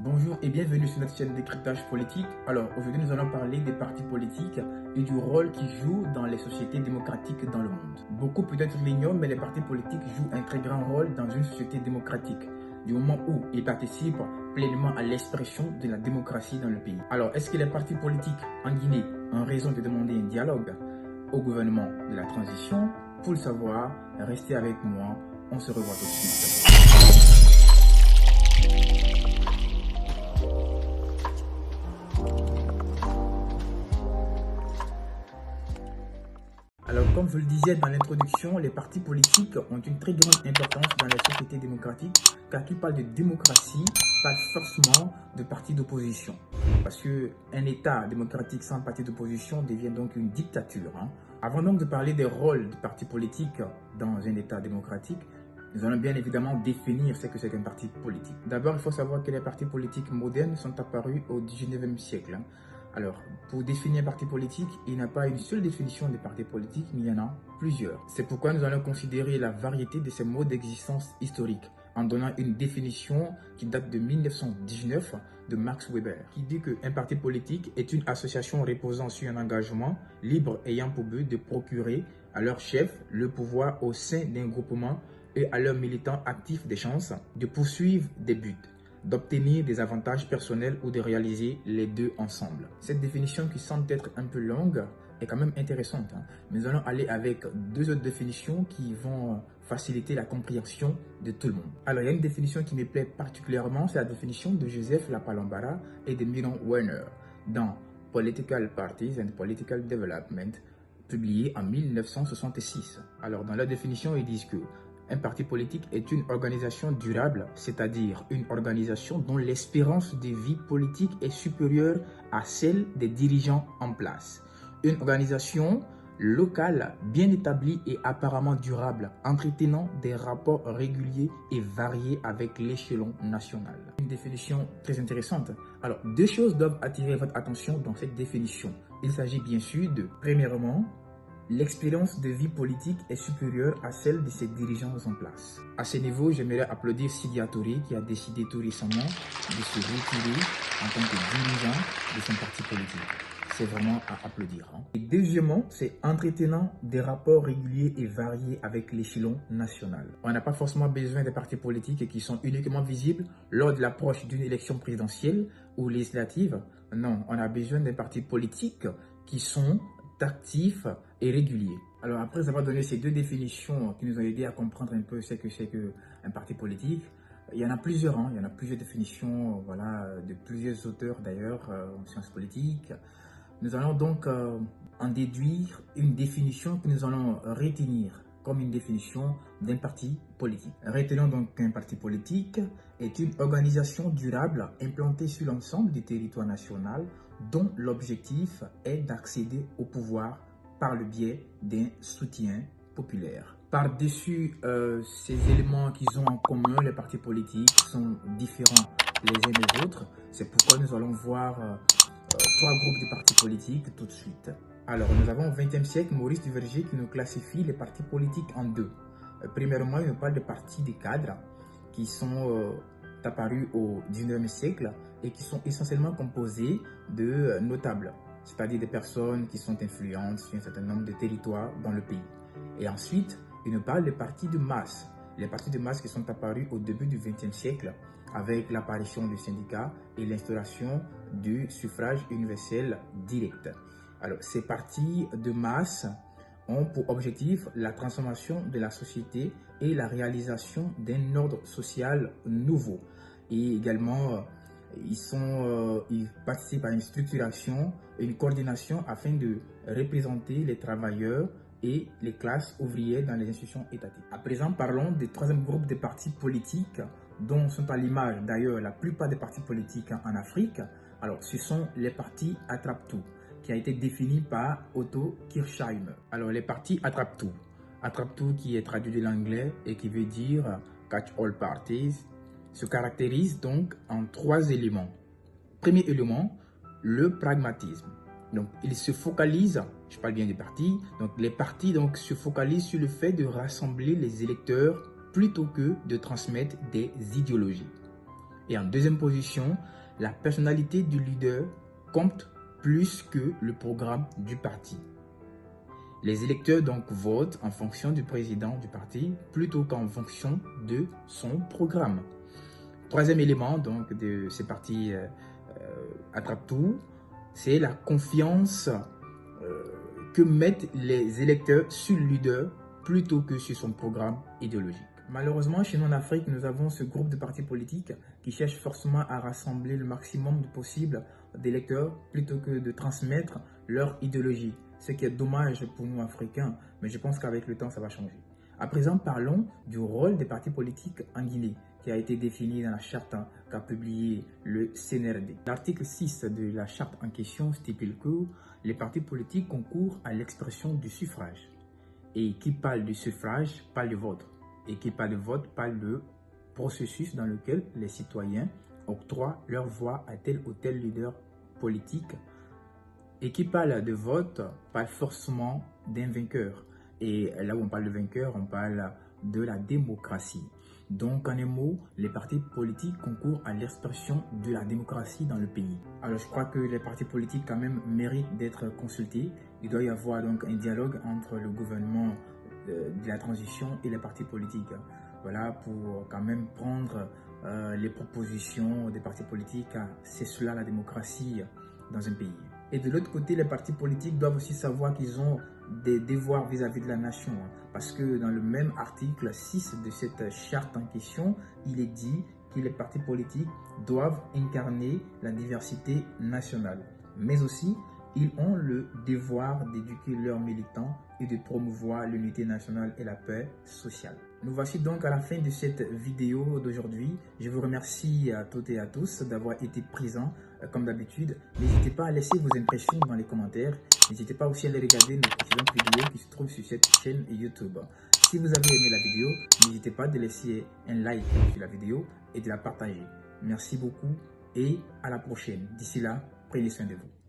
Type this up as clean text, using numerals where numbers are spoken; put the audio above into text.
Bonjour et bienvenue sur notre chaîne Décryptage politique. Alors aujourd'hui nous allons parler des partis politiques et du rôle qu'ils jouent dans les sociétés démocratiques dans le monde. Beaucoup peut-être l'ignorent, mais les partis politiques jouent un très grand rôle dans une société démocratique, du moment où ils participent pleinement à l'expression de la démocratie dans le pays. Alors est-ce que les partis politiques en Guinée ont raison de demander un dialogue au gouvernement de la transition? Pour le savoir, restez avec moi, on se revoit tout de suite. Alors, comme je le disais dans l'introduction, les partis politiques ont une très grande importance dans les sociétés démocratiques, car qui parle de démocratie parle forcément de partis d'opposition. Parce qu'un État démocratique sans parti d'opposition devient donc une dictature. Avant donc de parler des rôles des partis politiques dans un État démocratique, nous allons bien évidemment définir ce que c'est qu'un parti politique. D'abord, il faut savoir que les partis politiques modernes sont apparus au 19e siècle. Alors, pour définir un parti politique, il n'y a pas une seule définition des partis politiques, mais il y en a plusieurs. C'est pourquoi nous allons considérer la variété de ces modes d'existence historique en donnant une définition qui date de 1919 de Max Weber, qui dit qu'un parti politique est une association reposant sur un engagement libre ayant pour but de procurer à leur chef le pouvoir au sein d'un groupement et à leurs militants actifs des chances de poursuivre des buts, d'obtenir des avantages personnels ou de réaliser les deux ensemble. Cette définition qui semble être un peu longue est quand même intéressante. Mais nous allons aller avec deux autres définitions qui vont faciliter la compréhension de tout le monde. Alors, il y a une définition qui me plaît particulièrement, c'est la définition de Joseph Lapalambara et de Milan Werner dans Political Parties and Political Development, publié en 1966. Alors, dans la définition, ils disent que un parti politique est une organisation durable, c'est-à-dire une organisation dont l'espérance de vie politique est supérieure à celle des dirigeants en place. Une organisation locale bien établie et apparemment durable, entretenant des rapports réguliers et variés avec l'échelon national. Une définition très intéressante. Alors, deux choses doivent attirer votre attention dans cette définition. Il s'agit bien sûr de, premièrement, l'expérience de vie politique est supérieure à celle de ses dirigeants en place. À ce niveau, j'aimerais applaudir Sidya Touré qui a décidé tout récemment de se retirer en tant que dirigeant de son parti politique. C'est vraiment à applaudir. Et deuxièmement, c'est entretenant des rapports réguliers et variés avec l'échelon national. On n'a pas forcément besoin des partis politiques qui sont uniquement visibles lors de l'approche d'une élection présidentielle ou législative. Non, on a besoin des partis politiques qui sont actifs et réguliers. Alors après avoir donné ces deux définitions qui nous ont aidé à comprendre un peu ce que c'est qu'un parti politique, il y en a plusieurs, il y en a plusieurs définitions, voilà, de plusieurs auteurs d'ailleurs en sciences politiques. Nous allons donc en déduire une définition que nous allons retenir comme une définition d'un parti politique. Retenons donc qu'un parti politique est une organisation durable implantée sur l'ensemble du territoire national dont l'objectif est d'accéder au pouvoir par le biais d'un soutien populaire. Par-dessus ces éléments qu'ils ont en commun, les partis politiques sont différents les uns des autres. C'est pourquoi nous allons voir trois groupes de partis politiques tout de suite. Alors, nous avons au XXe siècle Maurice Duverger qui nous classifie les partis politiques en deux. Premièrement, il nous parle de partis des cadres qui sont apparus au XIXe siècle et qui sont essentiellement composés de notables, c'est-à-dire des personnes qui sont influentes sur un certain nombre de territoires dans le pays. Et ensuite, il nous parle des partis de masse. Les partis de masse qui sont apparus au début du XXe siècle avec l'apparition du syndicat et l'instauration du suffrage universel direct. Alors, ces partis de masse ont pour objectif la transformation de la société et la réalisation d'un ordre social nouveau. Et également, ils participent à une structuration et une coordination afin de représenter les travailleurs et les classes ouvrières dans les institutions étatiques. À présent, parlons du troisième groupe de partis politiques dont sont à l'image d'ailleurs la plupart des partis politiques en Afrique. Alors, ce sont les partis attrape-tout, qui a été défini par Otto Kirchheimer. Alors, les partis attrape-tout. Attrape-tout qui est traduit de l'anglais et qui veut dire catch all parties, se caractérise donc en trois éléments. Premier élément, le pragmatisme. Donc, il se focalise, je parle bien des partis, donc les partis donc, se focalisent sur le fait de rassembler les électeurs plutôt que de transmettre des idéologies. Et en deuxième position, la personnalité du leader compte plus que le programme du parti. Les électeurs donc votent en fonction du président du parti plutôt qu'en fonction de son programme. Troisième élément donc de ces partis attrape-tout, c'est la confiance que mettent les électeurs sur le leader plutôt que sur son programme idéologique. Malheureusement, chez nous en Afrique, nous avons ce groupe de partis politiques qui cherchent forcément à rassembler le maximum de possible d'électeurs plutôt que de transmettre leur idéologie. Ce qui est dommage pour nous Africains, mais je pense qu'avec le temps, ça va changer. À présent, parlons du rôle des partis politiques en Guinée, qui a été défini dans la charte qu'a publiée le CNRD. L'article 6 de la charte en question stipule que les partis politiques concourent à l'expression du suffrage. Et qui parle du suffrage parle du vote. Et qui parle de vote parle de processus dans lequel les citoyens octroient leur voix à tel ou tel leader politique. Et qui parle de vote parle forcément d'un vainqueur. Et là où on parle de vainqueur, on parle de la démocratie. Donc, en un mot, les partis politiques concourent à l'expression de la démocratie dans le pays. Alors, je crois que les partis politiques, quand même, méritent d'être consultés. Il doit y avoir donc un dialogue entre le gouvernement de la transition et les partis politiques. Voilà, pour quand même prendre les propositions des partis politiques. C'est cela la démocratie dans un pays. Et de l'autre côté, les partis politiques doivent aussi savoir qu'ils ont des devoirs vis-à-vis de la nation. Parce que dans le même article 6 de cette charte en question, il est dit que les partis politiques doivent incarner la diversité nationale. Mais aussi, ils ont le devoir d'éduquer leurs militants et de promouvoir l'unité nationale et la paix sociale. Nous voici donc à la fin de cette vidéo d'aujourd'hui. Je vous remercie à toutes et à tous d'avoir été présents comme d'habitude. N'hésitez pas à laisser vos impressions dans les commentaires. N'hésitez pas aussi à aller regarder nos précédentes vidéos qui se trouvent sur cette chaîne YouTube. Si vous avez aimé la vidéo, n'hésitez pas de laisser un like sur la vidéo et de la partager. Merci beaucoup et à la prochaine. D'ici là, prenez soin de vous.